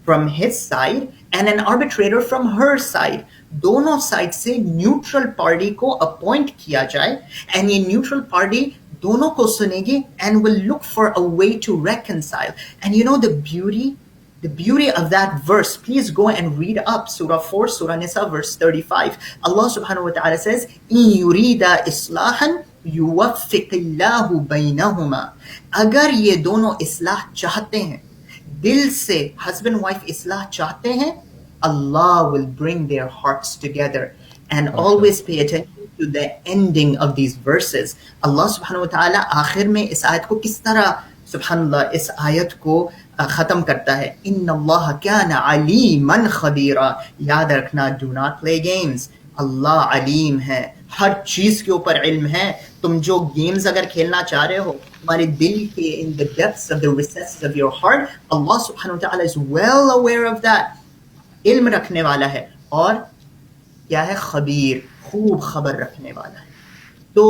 from his side and an arbitrator from her side. دونوں سائڈ سے نیوٹرل پارٹی کو اپوائنٹ کیا جائے, and یہ نیوٹرل پارٹی دونوں کو سنے گی and will look for a way to reconcile. And you know the beauty of that verse, please go and read up Surah 4, Surah Nisa, verse 35. Allah subhanahu wa ta'ala says, إِن يُرِيدَ إِصْلَاحًا يُوَفِّقِ اللَّهُ بَيْنَهُمَا. اگر یہ دونوں اصلاح چاہتے ہیں, دل سے husband wife اصلاح چاہتے ہیں, Allah will bring their hearts together. And always pay attention to the ending of these verses. Allah subhanahu wa ta'ala آخر میں اس آیت کو کس طرح سبحان اللہ اس آیت کو ختم کرتا ہے؟ ان اللہ کان علیما خبیرا. یاد رکھنا, do not play games. اللہ علیم ہے, ہر چیز کے اوپر علم ہے. تم جو گیمز اگر کھیلنا چاہ رہے ہو تمہارے دل کے in the depths of the recesses of your heart, Allah subhanahu wa ta'ala is well aware of that. علم رکھنے والا ہے, اور کیا ہے؟ خبیر, خوب خبر رکھنے والا ہے. تو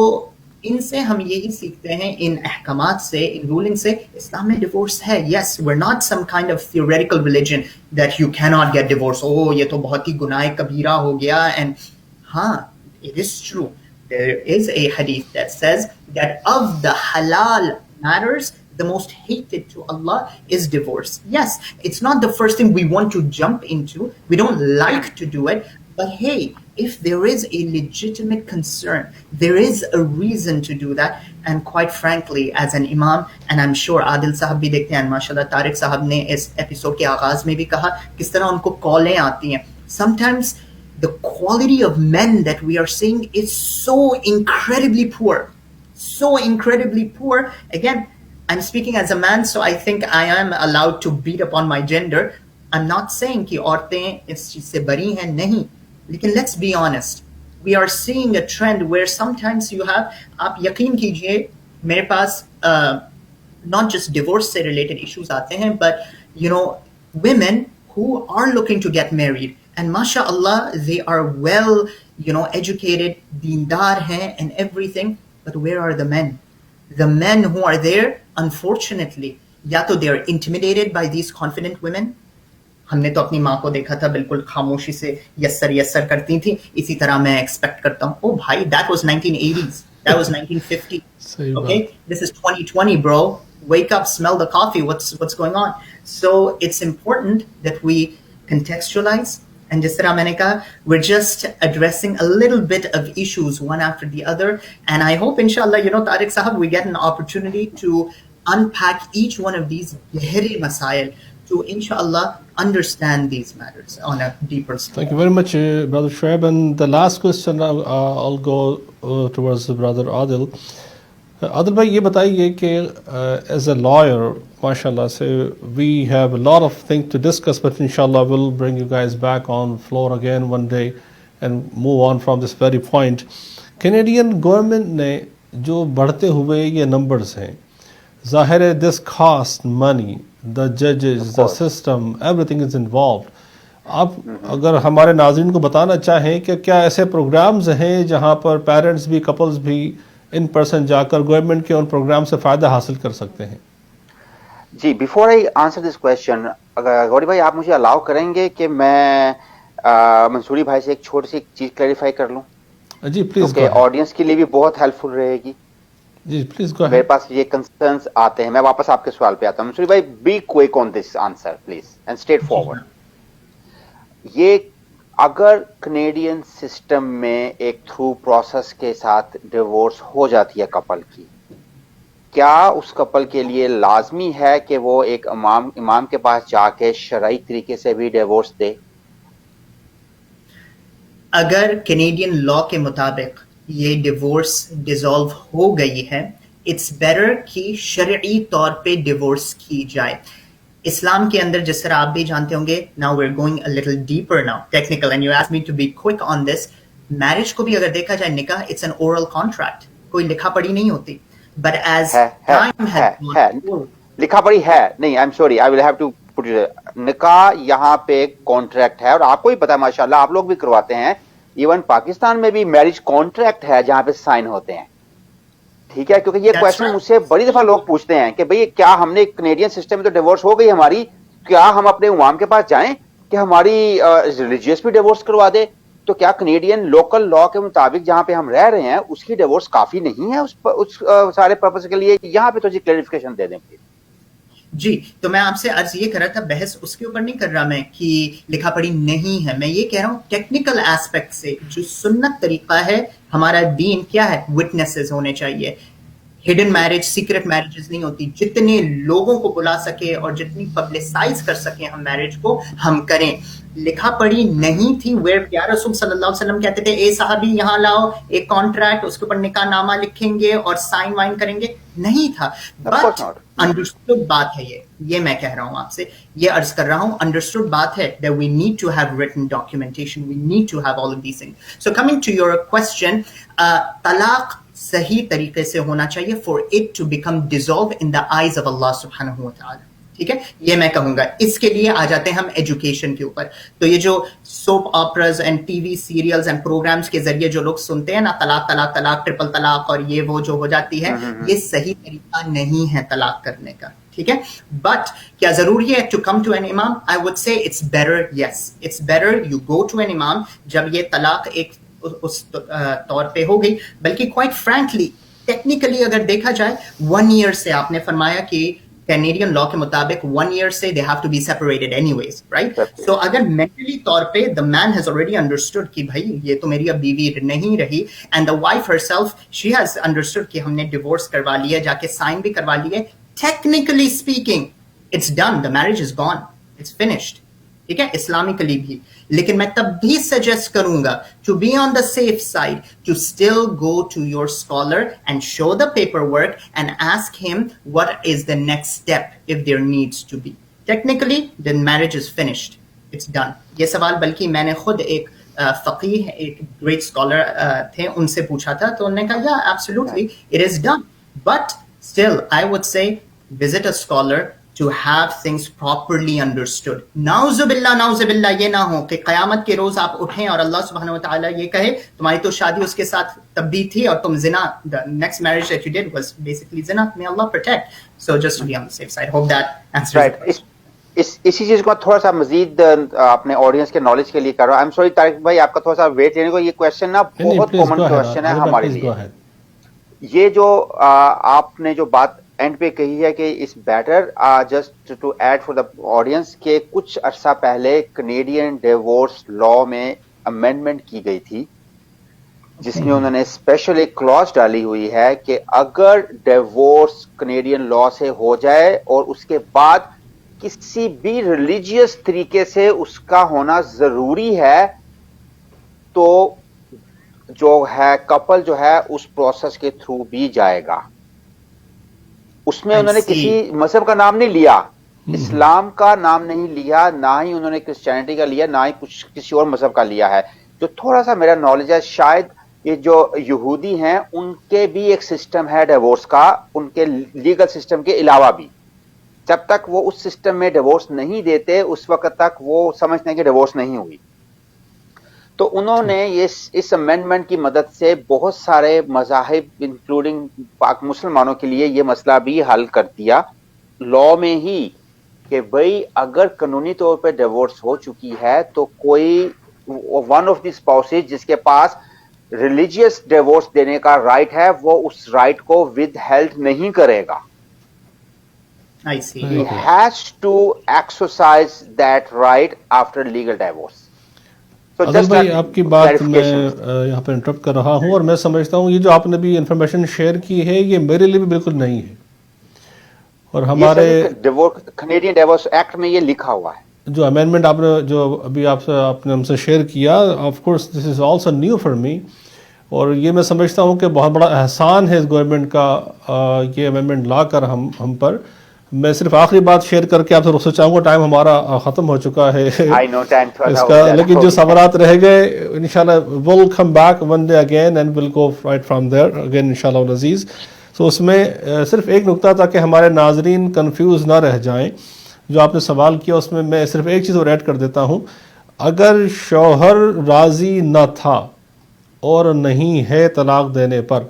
ان سے ہم یہی سیکھتے ہیں, ان احکامات سے, ان رولنگ سے. اسلام میں ڈیورس ہے. یس, we're not some kind of theoretical religion that you cannot get divorced. Oh, یہ تو بہت ہی گناہ کبیرہ ہو گیا. And ہاں, it is true. There is a hadith that says that of the halal matters, the most hated to Allah is divorce. Yes, it's not the first thing we want to jump into. We don't like to do it. But hey, if there is a legitimate concern, there is a reason to do that. And quite frankly, as an imam, and I'm sure Adil صاحب بھی دیکھتے ہیں, ماشاءاللہ طارق صاحب نے اس episode کے آغاز میں بھی کہا کس طرح ان کو کالیں آتی ہیں. Sometimes the quality of men that we are seeing is so incredibly poor. So incredibly poor. Again, I'm speaking as a man, so I think I am allowed to beat upon my gender. I'm not saying کہ عورتیں اس چیز سے بری ہیں, نہیں. لیکن let's be honest, we are seeing a trend where sometimes you have, آپ یقین کیجئے میرے پاس not just divorce سے related issues آتے ہیں, but you know, women who are looking to get married, and mashallah they are well, you know, educated, deendar ہیں and everything, but where are the men? The men who are there, unfortunately, یا تو they are intimidated by these confident women. ہم نے تو اپنی ماں کو دیکھا تھا بالکل خاموشی سے یسر کرتی تھی, اسی طرح میں ایکسپیکٹ کرتا ہوں. او بھائی, that was 1980s, that was 1950. Okay, this is 2020, bro. Wake up, smell the coffee. What's going on? So it's important that we contextualize. And جس طرح میں نے کہا, we're just addressing a little bit of issues one after the other. And I hope, inshallah, you know, Tariq Sahab, we get an opportunity to unpack each one of these gehre masail to, inshallah, understand these matters on a deeper scale. Thank you very much, Brother Shoaib. And the last question, I'll go towards Brother Adil. Adil bhai, یہ بتائیے کہ as a lawyer, mashallah, so we have a lot of things to discuss, but inshallah we'll bring you guys back on floor again one day and move on from this very point. Canadian government نے جو بڑھتے ہوئے یہ numbers ہیں, ظاہر ہے this costs money, the judges, the system, everything is involved. آپ اگر ہمارے ناظرین کو بتانا چاہیں کہ کیا ایسے پروگرامز ہیں جہاں پر پیرنٹس بھی, کپلز بھی ان پرسن جا کر گورنمنٹ کے ان پروگرام سے فائدہ حاصل کر سکتے ہیں؟ جی, before I answer this question, اگر گوری بھائی آپ مجھے الاؤ کریں گے کہ میں منصوری بھائی سے ایک چھوٹی سی چیز کلیریفائی کر لوں. جی پلیز, آڈینس کے لیے بھی بہت ہیلپ فل رہے گی. جی پلیز گو. میرے پاس یہ کنسرنس آتے ہیں, میں واپس آپ کے سوال پہ آتا ہوں. منصوری بھائی, be quick on this answer please and straightforward. یہ اگر کینیڈین سسٹم میں ایک تھرو پروسیس کے ساتھ ڈیورس ہو جاتی ہے کپل کی, کیا اس کپل کے لیے لازمی ہے کہ وہ ایک امام کے پاس جا کے شرعی طریقے سے بھی ڈیورس دے؟ اگر کینیڈین لا کے مطابق یہ ڈیورس ڈیزالو ہو گئی ہے, اٹس بیٹر کہ شرعی طور پہ ڈیورس کی جائے. اسلام کے اندر جس طرح آپ بھی جانتے ہوں گے, now we are going a little deeper now technical and you ask me to be quick on this. Marriage کو بھی اگر دیکھا جائے نکاح اٹس این اورل کانٹریکٹ, کوئی لکھا پڑھی نہیں ہوتی. بٹ ایز لکھا پڑھی ہے نہیں, I am sorry I will have to put نکاح یہاں پہ کانٹریکٹ ہے, اور آپ کو بھی پتا ہے ماشاء اللہ آپ لوگ بھی کرواتے ہیں, ایون پاکستان میں بھی میرج کانٹریکٹ ہے جہاں پہ سائن ہوتے ہیں. ٹھیک ہے, کیونکہ یہ کوشچن مجھ سے بڑی دفعہ لوگ پوچھتے ہیں کہ بھئی کیا ہم نے کینیڈین سسٹم میں تو ڈیورس ہو گئی ہماری, کیا ہم اپنے عوام کے پاس جائیں کہ ہماری ریلیجیس بھی ڈیورس کروا دے؟ تو کیا کینیڈین لوکل لا کے مطابق جہاں پہ ہم رہ رہے ہیں اس کی ڈیورس کافی نہیں ہے اس سارے پرپز کے لیے؟ یہاں پہ تو جی کلیریفیکیشن دے دیں پلیز. جی, تو میں آپ سے عرض یہ کر رہا تھا, بحث اس کے اوپر نہیں کر رہا میں کہ لکھا پڑھی نہیں ہے, میں یہ کہہ رہا ہوں ٹیکنیکل ایسپیکٹ سے جو سنت طریقہ ہے ہمارا دین کیا ہے, وٹنسز ہونے چاہیے. ہڈن میرج, سیکرٹ میرجز نہیں ہوتی. جتنے لوگوں کو بلا سکے اور جتنی پبلسائز کر سکیں ہم میرج کو ہم کریں. لکھا پڑھی نہیں تھی, ویئر پیارے رسول صلی اللہ علیہ وسلم کہتے تھے اے صحابی یہاں لاؤ ایک کانٹریکٹ, اس کے اوپر نکاح نامہ لکھیں گے اور سائن وائن کریں گے, نہیں تھا. بٹ انڈرسٹوڈ بات ہے یہ میں کہہ رہا ہوں آپ سے, یہ عرض کر رہا ہوں انڈرسٹوڈ بات ہے that we need to have written documentation, we need to have all of these things. So coming to your question, طلاق صحیح طریقے سے ہونا چاہیے for it to become dissolved in the eyes of Allah subhanahu wa ta'ala. ٹھیک ہے, یہ میں کہوں گا. اس کے لیے آ جاتے ہیں ہم ایجوکیشن کے اوپر. تو یہ جو soap operas and T V serials and programs کے ذریعے جو لوگ سنتے ہیں نا, طلاق طلاق طلاق, ٹرپل طلاق اور یہ وہ جو ہو جاتی ہے, یہ صحیح طریقہ نہیں ہے طلاق کرنے کا. ٹھیک ہے, بٹ کیا ضروری ہے to come to an imam? I would say it's better, yes it's better you go to an imam جب یہ طلاق ایک اس طور پہ ہو گئی. بلکہ کوائٹ فرینکلی ٹیکنیکلی اگر دیکھا جائے 1 year سے, آپ نے فرمایا کہ کینیڈین لا کے مطابق 1 year سے they have to be separated anyways, right? So اگر mentally طور پہ the man has already understood کہ بھائی یہ تو میری اب بیوی نہیں رہی, and the wife herself she has understood کہ ہم نے ڈیورس کروا لیا, جا کے سائن بھی کروا لیے, technically speaking it's done, the marriage is gone, it's finished. ٹھیک ہے, اسلامکلی بھی. لیکن میں تب بھی سجیسٹ کروں گا to be on the safe side to still go to your scholar and show the paper work and ask him what is the next step if there needs to be. Technically then marriage is finished, it's done. یہ سوال بلکہ میں نے خود ایک فقیہ, ایک great scholar تھے, ان سے پوچھا تھا, تو انہوں نے کہا یا absolutely it is done, but still I would سے visit a scholar to have things properly understood. نعوذ باللہ یہ نہ ہو کہ قیامت کے روز آپ اٹھیں اور اللہ سبحانہ و تعالیٰ یہ کہے تمہاری تو شادی اس کے ساتھ تب بھی تھی اور تم زنا, the next marriage that you did was basically zina. May Allah protect. So just to be on the safe side. Hope that answers right. اسی چیز کو تھوڑا سا مزید اپنے آڈینس کے نالج کے لیے کر رہا ہوں. آئی ایم سوری طارق بھائی, آپ کا تھوڑا سا ویٹ لینے کو, یہ کوشچن نا بہت کامن کوشچن ہے ہمارے لیے. یہ جو آپ نے جو بات اینڈ پہ کہی ہے کہ اس better just to add for the audience کہ کچھ عرصہ پہلے کینیڈین ڈیورس لا میں امینڈمنٹ کی گئی تھی, جس میں انہوں نے اسپیشل ایک کلاز ڈالی ہوئی ہے کہ اگر ڈیورس کینیڈین لا سے ہو جائے اور اس کے بعد کسی بھی ریلیجیس طریقے سے اس کا ہونا ضروری ہے, تو جو ہے کپل جو ہے اس پروسیس کے تھرو بھی جائے گا. اس میں انہوں نے کسی مذہب کا نام نہیں لیا, اسلام کا نام نہیں لیا, نہ ہی انہوں نے کرسچینٹی کا لیا, نہ ہی کچھ کسی اور مذہب کا لیا ہے. جو تھوڑا سا میرا نالج ہے, شاید یہ جو یہودی ہیں ان کے بھی ایک سسٹم ہے ڈیورس کا, ان کے لیگل سسٹم کے علاوہ بھی. جب تک وہ اس سسٹم میں ڈیورس نہیں دیتے اس وقت تک وہ سمجھتے ہیں کہ ڈیورس نہیں ہوئی. تو انہوں نے اس امینڈمنٹ کی مدد سے بہت سارے مذاہب انکلوڈنگ پاک مسلمانوں کے لیے یہ مسئلہ بھی حل کر دیا لا میں ہی کہ بھئی اگر قانونی طور پہ ڈیورس ہو چکی ہے تو کوئی ون آف دی اسپاؤسز جس کے پاس ریلیجیس ڈیورس دینے کا رائٹ ہے وہ اس رائٹ کو ود ہیلڈ نہیں کرے گا. He has to exercise that right after legal divorce. اگر بھائی آپ کی بات میں یہاں پہ انٹرپٹ کر رہا ہوں, اور میں سمجھتا ہوں یہ جو آپ نے بھی انفارمیشن شیئر کی ہے یہ میرے لیے بھی بالکل نہیں ہے, اور ہمارے کینیڈین ڈیورس ایکٹ میں یہ لکھا ہوا ہے. جو امینڈمنٹ آپ نے جو ابھی آپ نے ہم سے شیئر کیا، of course this is also new for me, اور یہ میں سمجھتا ہوں کہ بہت بڑا احسان ہے اس گورنمنٹ کا یہ امینڈمنٹ لا کر ہم پر. میں صرف آخری بات شیئر کر کے آپ سے رخصت چاہوں گا، ٹائم ہمارا ختم ہو چکا ہے اس کا، لیکن جو سوالات رہ گئے انشاءاللہ we'll come back one day again and we'll go right from there again انشاءاللہ العزیز. تو اس میں صرف ایک نکتہ تھا کہ ہمارے ناظرین کنفیوز نہ رہ جائیں. جو آپ نے سوال کیا اس میں صرف ایک چیز اور ایڈ کر دیتا ہوں. اگر شوہر راضی نہ تھا اور نہیں ہے طلاق دینے پر،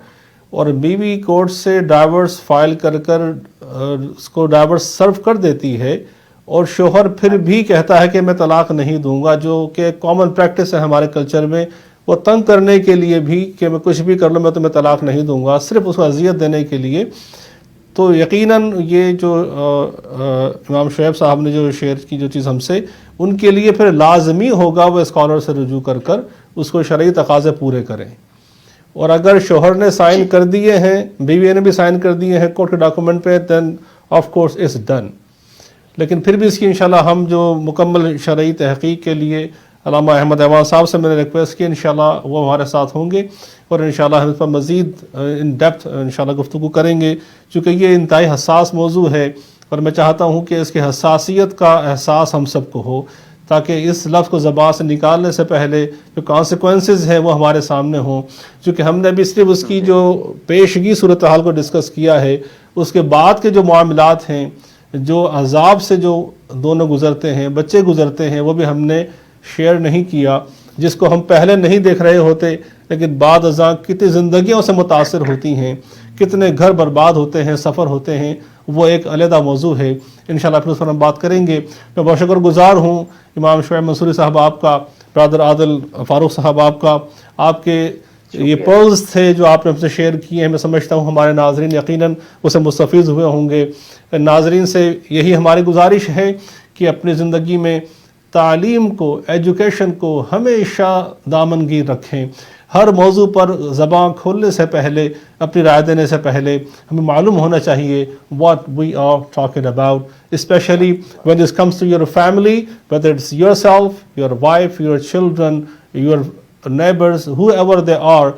اور بیوی کورٹ سے ڈائیورس فائل کر اس کو ڈائیورس سرو کر دیتی ہے، اور شوہر پھر بھی کہتا ہے کہ میں طلاق نہیں دوں گا، جو کہ کامن پریکٹس ہے ہمارے کلچر میں، وہ تنگ کرنے کے لیے بھی کہ میں کچھ بھی کر لوں میں تمہیں طلاق نہیں دوں گا، صرف اس کو اذیت دینے کے لیے، تو یقیناً یہ جو امام شعیب صاحب نے جو شیئر کی جو چیز ہم سے، ان کے لیے پھر لازمی ہوگا وہ اسکالر سے رجوع کر اس کو شرعی تقاضے پورے کریں. اور اگر شوہر نے سائن کر دیے ہیں، بیوی نے بھی سائن کر دیے ہیں کورٹ کے ڈاکومنٹ پہ، then of course it's done. لیکن پھر بھی اس کی انشاءاللہ ہم جو مکمل شرعی تحقیق کے لیے علامہ احمد ایوان صاحب سے میں نے ریکویسٹ کی، انشاءاللہ وہ ہمارے ساتھ ہوں گے اور انشاءاللہ ہم اس پر مزید ان ڈیپتھ انشاءاللہ گفتگو کریں گے، چونکہ یہ انتہائی حساس موضوع ہے اور میں چاہتا ہوں کہ اس کی حساسیت کا احساس ہم سب کو ہو، تاکہ اس لفظ کو زبان سے نکالنے سے پہلے جو کانسیکوینسز ہیں وہ ہمارے سامنے ہوں. چونکہ ہم نے بھی صرف اس کی جو پیشگی صورتحال کو ڈسکس کیا ہے، اس کے بعد کے جو معاملات ہیں، جو عذاب سے جو دونوں گزرتے ہیں، بچے گزرتے ہیں، وہ بھی ہم نے شیئر نہیں کیا، جس کو ہم پہلے نہیں دیکھ رہے ہوتے، لیکن بعد ازاں کتنی زندگیوں سے متاثر ہوتی ہیں، کتنے گھر برباد ہوتے ہیں، سفر ہوتے ہیں، وہ ایک علیحدہ موضوع ہے. انشاءاللہ پھر اس پر ہم بات کریں گے. میں بہت شکر گزار ہوں امام شعیب منصوری صاحب آپ کا، برادر عادل فاروق صاحب آپ کا، آپ کے یہ پرلز تھے جو آپ نے ہم سے شیئر کیے ہیں. میں سمجھتا ہوں ہمارے ناظرین یقیناً اسے مستفیض ہوئے ہوں گے. ناظرین سے یہی ہماری گزارش ہے کہ اپنی زندگی میں تعلیم کو، ایجوکیشن کو ہمیشہ دامن گیر رکھیں. ہر موضوع پر زبان کھولنے سے پہلے، اپنی رائے دینے سے پہلے ہمیں معلوم ہونا چاہیے what we are talking about, especially when this comes to your family, whether it's yourself, your wife, your children, your neighbors, whoever they are.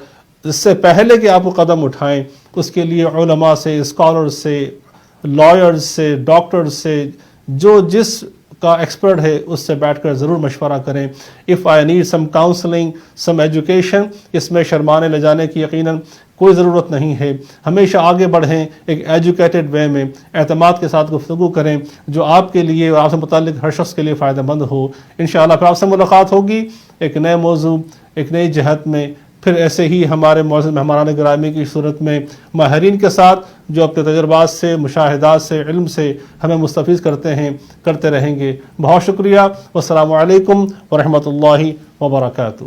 اس سے پہلے کہ آپ وہ قدم اٹھائیں، اس کے لیے علماء سے، اسکالرز سے، لائرز سے، ڈاکٹرز سے، جو جس کا ایکسپرٹ ہے اس سے بیٹھ کر ضرور مشورہ کریں. If I need some counselling, some education, اس میں شرمانے لے جانے کی یقیناً کوئی ضرورت نہیں ہے. ہمیشہ آگے بڑھیں ایک ایجوکیٹڈ وے میں، اعتماد کے ساتھ گفتگو کریں جو آپ کے لیے اور آپ سے متعلق ہر شخص کے لیے فائدہ مند ہو. انشاءاللہ پھر آپ سے ملاقات ہوگی ایک نئے موضوع، ایک نئی جہت میں، پھر ایسے ہی ہمارے معزز مہمانان گرامی کی صورت میں ماہرین کے ساتھ جو اپنے تجربات سے، مشاہدات سے، علم سے ہمیں مستفیض کرتے رہیں گے. بہت شکریہ. والسلام علیکم ورحمۃ اللہ وبرکاتہ.